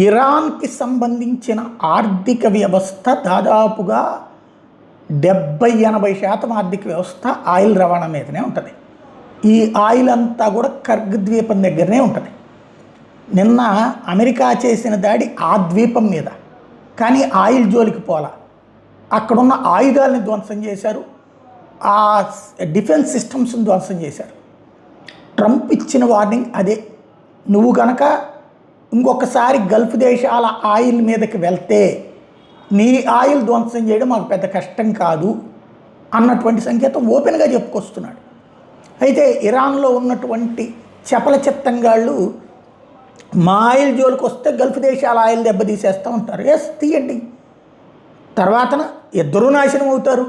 ఇరాన్కి సంబంధించిన ఆర్థిక వ్యవస్థ దాదాపుగా 70-80% ఆర్థిక వ్యవస్థ ఆయిల్ రవాణా మీదనే ఉంటుంది. ఈ ఆయిల్ అంతా కూడా కర్గ్ ద్వీపం దగ్గరనే ఉంటుంది. నిన్న అమెరికా చేసిన దాడి ఆ ద్వీపం మీద, కానీ ఆయిల్ జోలికి పోలా. అక్కడున్న ఆయుధాలని ధ్వంసం చేశారు, ఆ డిఫెన్స్ సిస్టమ్స్ని ధ్వంసం చేశారు. ట్రంప్ ఇచ్చిన వార్నింగ్ అదే, నువ్వు కనుక ఇంకొకసారి గల్ఫ్ దేశాల ఆయిల్ మీదకి వెళ్తే నీ ఆయిల్ ధ్వంసం చేయడం మాకు పెద్ద కష్టం కాదు అన్నటువంటి సంకేతం ఓపెన్గా చెప్పుకొస్తున్నాడు. అయితే ఇరాన్లో ఉన్నటువంటి చపల చిత్తంగాళ్ళు మా ఆయిల్ జోలికి వస్తే గల్ఫ్ దేశాల ఆయిల్ దెబ్బతీసేస్తూ ఉంటారు. తీయండి, తర్వాతన ఇద్దరూ నాశనం అవుతారు,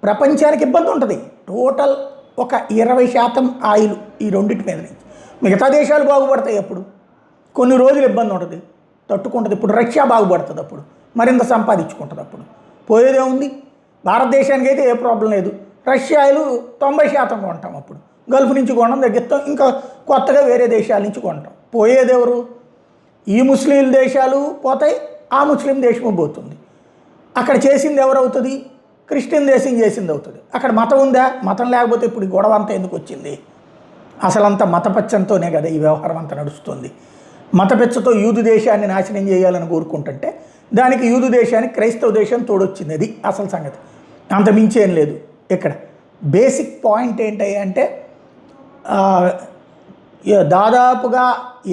ప్రపంచానికి ఇబ్బంది ఉంటుంది. టోటల్ ఒక 20% ఆయిల్ ఈ రెండింటి మీద నుంచి. మిగతా దేశాలు బాగుపడతాయి, అప్పుడు కొన్ని రోజులు ఇబ్బంది ఉంటుంది, తట్టుకుంటుంది. ఇప్పుడు రష్యా బాగుపడుతుంది, అప్పుడు మరింత సంపాదించుకుంటుంది. అప్పుడు పోయేదే ఉంది. భారతదేశానికి అయితే ఏ ప్రాబ్లం లేదు, రష్యా ఆయిల్ 90% కొంటాం, అప్పుడు గల్ఫ్ నుంచి కొనడం తగ్గిస్తాం, ఇంకా కొత్తగా వేరే దేశాల నుంచి కొంటాం. పోయేదెవరు? ఈ ముస్లిం దేశాలు పోతాయి, ఆ ముస్లిం దేశము పోతుంది. అక్కడ చేసింది ఎవరవుతుంది? క్రిస్టియన్ దేశం చేసింది అవుతుంది. అక్కడ మతం ఉందా? మతం లేకపోతే ఇప్పుడు ఈ గొడవ అంతా ఎందుకు వచ్చింది? అసలంతా మతపచ్చంతోనే కదా ఈ వ్యవహారం అంతా నడుస్తుంది. మతపెచ్చతో యూదు దేశాన్ని నాశనం చేయాలని కోరుకుంటుంటే దానికి యూదు దేశానికి క్రైస్తవ దేశం తోడొచ్చింది. అది అసలు సంగతి, అంత మించేం లేదు. ఇక్కడ బేసిక్ పాయింట్ ఏంటి అంటే దాదాపుగా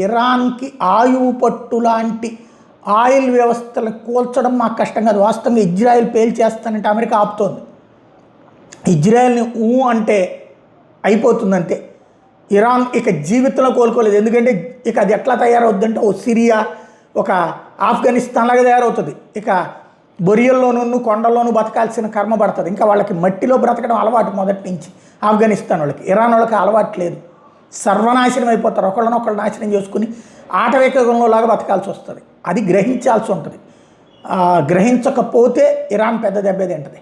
ఇరాన్కి ఆయువు పట్టు లాంటి ఆయిల్ వ్యవస్థలను కూల్చడం మాకు కష్టం కాదు. వాస్తవంగా ఇజ్రాయెల్ పేల్చేస్తానంటే అమెరికా ఆపుతోంది. ఇజ్రాయెల్ని అంటే అయిపోతుందంతే. ఇరాన్ ఇక జీవితంలో కోలుకోలేదు. ఎందుకంటే ఇక అది ఎట్లా తయారవుద్దంటే ఓ సిరియా, ఒక ఆఫ్ఘనిస్తాన్ లాగా తయారవుతుంది. ఇక బొరియల్లోనూ కొండల్లోనూ బతకాల్సిన కర్మ పడుతుంది. ఇంకా వాళ్ళకి మట్టిలో బ్రతకడం అలవాటు మొదటి నుంచి ఆఫ్ఘనిస్తాన్ వాళ్ళకి. ఇరాన్ వాళ్ళకి అలవాటు లేదు, సర్వనాశనం అయిపోతారు. ఒకళ్ళనొకళ్ళు నాశనం చేసుకుని ఆటవికంలో లాగా బతకాల్సి వస్తుంది. అది గ్రహించాల్సి ఉంటుంది. గ్రహించకపోతే ఇరాన్ పెద్ద దెబ్బ తింటుంది.